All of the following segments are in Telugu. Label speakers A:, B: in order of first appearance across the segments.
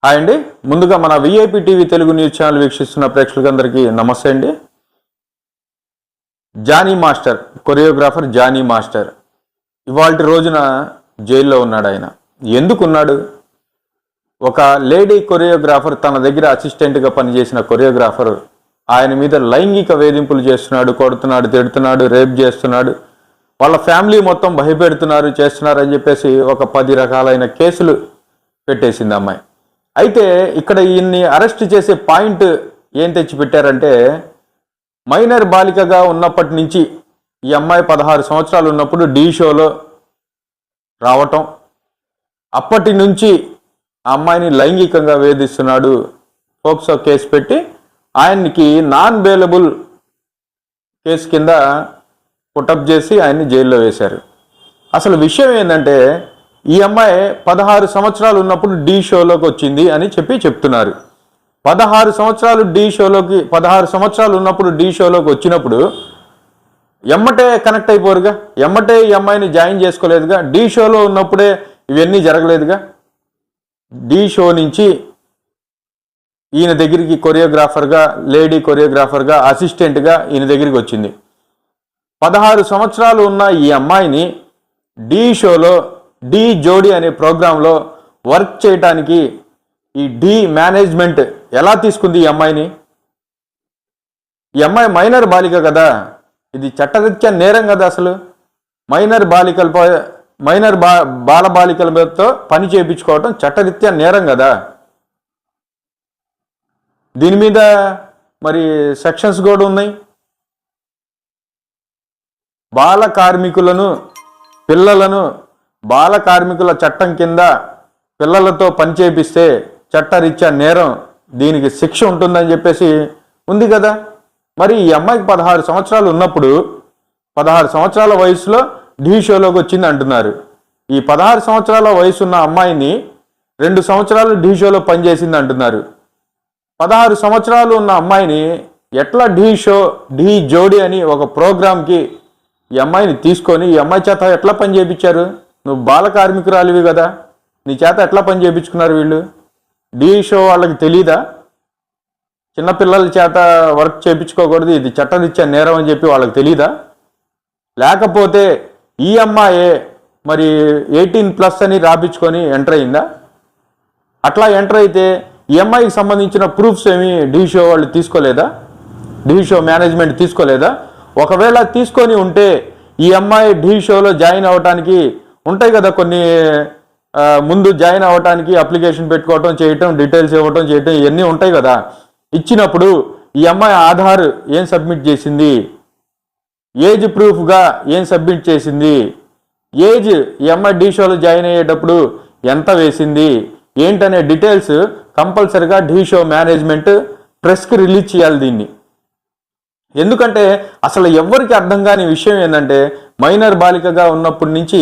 A: హాయ్ అండి. ముందుగా మన VIP TV Telugu news channel వీక్షిస్తున్న ప్రేక్షకులందరికీ నమస్తే అండి. Johnny master, choreographer Johnny master ఇవాల్టి రోజున జైల్లో ఉన్నాడు. ఆయన ఎందుకున్నాడు? ఒక లేడీ కొరియోగ్రాఫర్, తన దగ్గర అసిస్టెంట్గా పనిచేసిన కొరియోగ్రాఫర్ ఆయన మీద లైంగిక వేధింపులు చేస్తున్నాడు, కొడుతున్నాడు, తిడుతున్నాడు, రేప్ చేస్తున్నాడు, వాళ్ళ ఫ్యామిలీ మొత్తం భయపెడుతున్నారు, చేస్తున్నారు అని చెప్పేసి ఒక 10 రకాలైన కేసులు పెట్టేసింది అమ్మాయి. అయితే ఇక్కడ ఈయన్ని అరెస్ట్ చేసే పాయింట్ ఏం తెచ్చిపెట్టారంటే, మైనర్ బాలికగా ఉన్నప్పటి నుంచి ఈ అమ్మాయి 16 సంవత్సరాలు ఉన్నప్పుడు ఢీ షోలో రావటం, అప్పటి నుంచి ఆ అమ్మాయిని లైంగికంగా వేధిస్తున్నాడు. పోక్సో కేసు పెట్టి ఆయనకి నాన్ బెయిలబుల్ కేసు కింద పుటప్ చేసి ఆయన్ని జైల్లో వేశారు. అసలు విషయం ఏంటంటే, ఈ అమ్మాయి 16 సంవత్సరాలు ఉన్నప్పుడు ఢీ షోలోకి వచ్చింది అని చెప్తున్నారు. 16 సంవత్సరాలు ఉన్నప్పుడు ఢీ షోలోకి వచ్చినప్పుడు ఎమ్మటే కనెక్ట్ అయిపోరుగా, ఎమ్మటే ఈ అమ్మాయిని జాయిన్ చేసుకోలేదుగా, ఢీ షోలో ఉన్నప్పుడే ఇవన్నీ జరగలేదుగా. ఢీ షో నుంచి ఈయన దగ్గరికి కొరియోగ్రాఫర్గా, లేడీ కొరియోగ్రాఫర్గా, అసిస్టెంట్గా ఈయన దగ్గరికి వచ్చింది. 16 సంవత్సరాలు ఉన్న ఈ అమ్మాయిని ఢీ షోలో, ఢీ జోడీ అనే ప్రోగ్రాంలో వర్క్ చేయటానికి ఈ ఢీ మేనేజ్మెంట్ ఎలా తీసుకుంది ఈ అమ్మాయిని? ఈ అమ్మాయి మైనర్ బాలిక కదా, ఇది చట్టరీత్యా నేరం కదా. అసలు బాలబాలికలతో పని చేయించుకోవటం చట్టరీత్యా నేరం కదా. దీని మీద మరి సెక్షన్స్ కూడా ఉన్నాయి. బాల కార్మికుల చట్టం కింద పిల్లలతో పని చేపిస్తే చట్టరీత్యా నేరం, దీనికి శిక్ష ఉంటుందని చెప్పేసి ఉంది కదా. మరి ఈ అమ్మాయికి 16 సంవత్సరాలు ఉన్నప్పుడు, 16 సంవత్సరాల వయసులో ఢీ షోలోకి వచ్చింది అంటున్నారు. ఈ 16 సంవత్సరాల వయసు ఉన్న అమ్మాయిని 2 సంవత్సరాలు ఢీ షోలో పనిచేసింది అంటున్నారు. 16 సంవత్సరాలు ఉన్న అమ్మాయిని ఎట్లా ఢీ జోడీ అని ఒక ప్రోగ్రాంకి ఈ అమ్మాయిని తీసుకొని ఈ అమ్మాయి చేత ఎట్లా పని చేయించారు? నువ్వు బాల కార్మికురాలివి కదా, నీ చేత ఎట్లా పని చేయించుకున్నారు వీళ్ళు? ఢీ షో వాళ్ళకి తెలీదా? చిన్నపిల్లల చేత వర్క్ చేయించుకోకూడదు, ఇది చట్టరీత్యా నేరం అని చెప్పి వాళ్ళకి తెలీదా? లేకపోతే ఈ అమ్మాయే మరి 18+ అని రాపించుకొని ఎంటర్ అయిందా? అట్లా ఎంటర్ అయితే ఈ అమ్మాయికి సంబంధించిన ప్రూఫ్స్ ఏమి ఢీ షో వాళ్ళు తీసుకోలేదా? ఢీ షో మేనేజ్మెంట్ తీసుకోలేదా? ఒకవేళ తీసుకొని ఉంటే ఈ అమ్మాయి ఢీ షోలో జాయిన్ అవ్వటానికి ఉంటాయి కదా కొన్ని, ముందు జాయిన్ అవ్వటానికి అప్లికేషన్ పెట్టుకోవటం, చేయటం, డీటెయిల్స్ ఇవ్వటం, చేయటం, ఇవన్నీ ఉంటాయి కదా. ఇచ్చినప్పుడు ఈ అమ్మాయి ఆధార్ ఏం సబ్మిట్ చేసింది, ఏజ్ ప్రూఫ్గా ఏం సబ్మిట్ చేసింది, ఏజ్ ఈ అమ్మాయి ఢీ షోలో జాయిన్ అయ్యేటప్పుడు ఎంత వేసింది, ఏంటనే డీటెయిల్స్ కంపల్సరిగా ఢీ షో మేనేజ్మెంట్ ప్రెస్కి రిలీజ్ చేయాలి దీన్ని. ఎందుకంటే అసలు ఎవ్వరికి అర్థం కాని విషయం ఏంటంటే, మైనర్ బాలికగా ఉన్నప్పటి నుంచి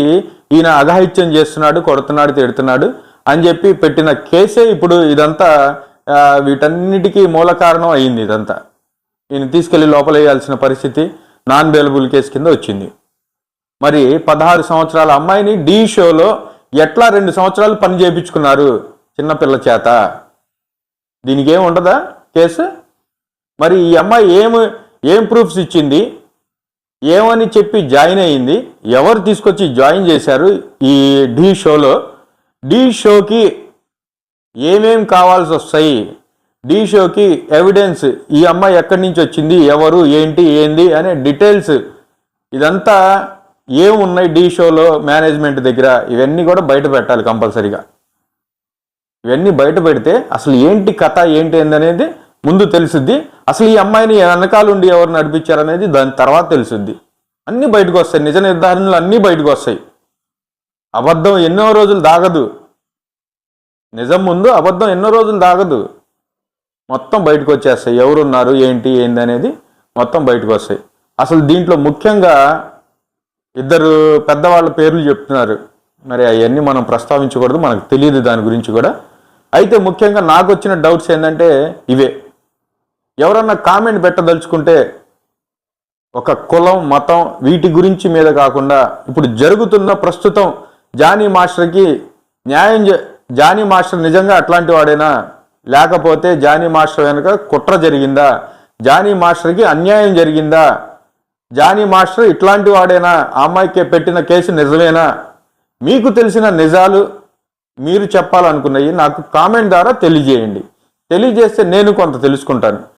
A: ఈయన అఘాయిత్యం చేస్తున్నాడు, కొడుతున్నాడు, తిడుతున్నాడు అని చెప్పి పెట్టిన కేసే ఇప్పుడు ఇదంతా వీటన్నిటికీ మూల కారణం అయ్యింది. ఇదంతా ఈయన తీసుకెళ్లి లోపలేయాల్సిన పరిస్థితి నాన్ బెయిలబుల్ కేసు కింద వచ్చింది. మరి 16 సంవత్సరాల అమ్మాయిని ఢీ షోలో ఎట్లా 2 సంవత్సరాలు పని చేయించుకున్నారు చిన్నపిల్ల చేత? దీనికి ఏం ఉండదా కేసు? మరి ఈ అమ్మాయి ఏం ప్రూఫ్స్ ఇచ్చింది, ఏమని చెప్పి జాయిన్ అయ్యింది, ఎవరు తీసుకొచ్చి జాయిన్ చేశారు ఈ ఢీ షోలో, ఢీ షోకి ఏమేం కావాల్సి వస్తాయి, ఢీ షోకి ఎవిడెన్స్, ఈ అమ్మాయి ఎక్కడి నుంచి వచ్చింది, ఎవరు, ఏంది అనే డీటెయిల్స్, ఇదంతా ఏమున్నాయి ఢీ షోలో మేనేజ్మెంట్ దగ్గర, ఇవన్నీ కూడా బయట పెట్టాలి కంపల్సరీగా. ఇవన్నీ బయట పెడితే అసలు ఏంటి కథ, ఏంటనేది ముందు తెలుసుద్ది. అసలు ఈ అమ్మాయిని వెనకాలండి ఎవరు నడిపించారనేది దాని తర్వాత తెలుసుద్ది. అన్నీ బయటకు వస్తాయి, నిజ నిర్ధారణలు అన్నీ బయటకు వస్తాయి. అబద్ధం ఎన్నో రోజులు దాగదు, నిజం ముందు అబద్ధం ఎన్నో రోజులు దాగదు, మొత్తం బయటకు వచ్చేస్తాయి. ఎవరున్నారు, ఏంటి అనేది మొత్తం బయటకు వస్తాయి. అసలు దీంట్లో ముఖ్యంగా 2 పెద్దవాళ్ళ పేర్లు చెప్తున్నారు. మరి అవన్నీ మనం ప్రస్తావించకూడదు, మనకు తెలియదు దాని గురించి కూడా. అయితే ముఖ్యంగా నాకు వచ్చిన డౌట్స్ ఏంటంటే ఇవే. ఎవరన్నా కామెంట్ పెట్టదలుచుకుంటే ఒక కులం, మతం వీటి గురించి మీద కాకుండా ఇప్పుడు జరుగుతున్న ప్రస్తుతం జానీ మాస్టర్కి న్యాయం జానీ మాస్టర్ నిజంగా అట్లాంటి వాడేనా, లేకపోతే జానీ మాస్టర్ వెనుక కుట్ర జరిగిందా, జానీ మాస్టర్కి అన్యాయం జరిగిందా, జానీ మాస్టర్ ఇట్లాంటి వాడేనా, ఆ అమ్మాయికి పెట్టిన కేసు నిజమేనా? మీకు తెలిసిన నిజాలు మీరు చెప్పాలనుకున్నవి నాకు కామెంట్ ద్వారా తెలియజేయండి. తెలియజేస్తే నేను కొంత తెలుసుకుంటాను.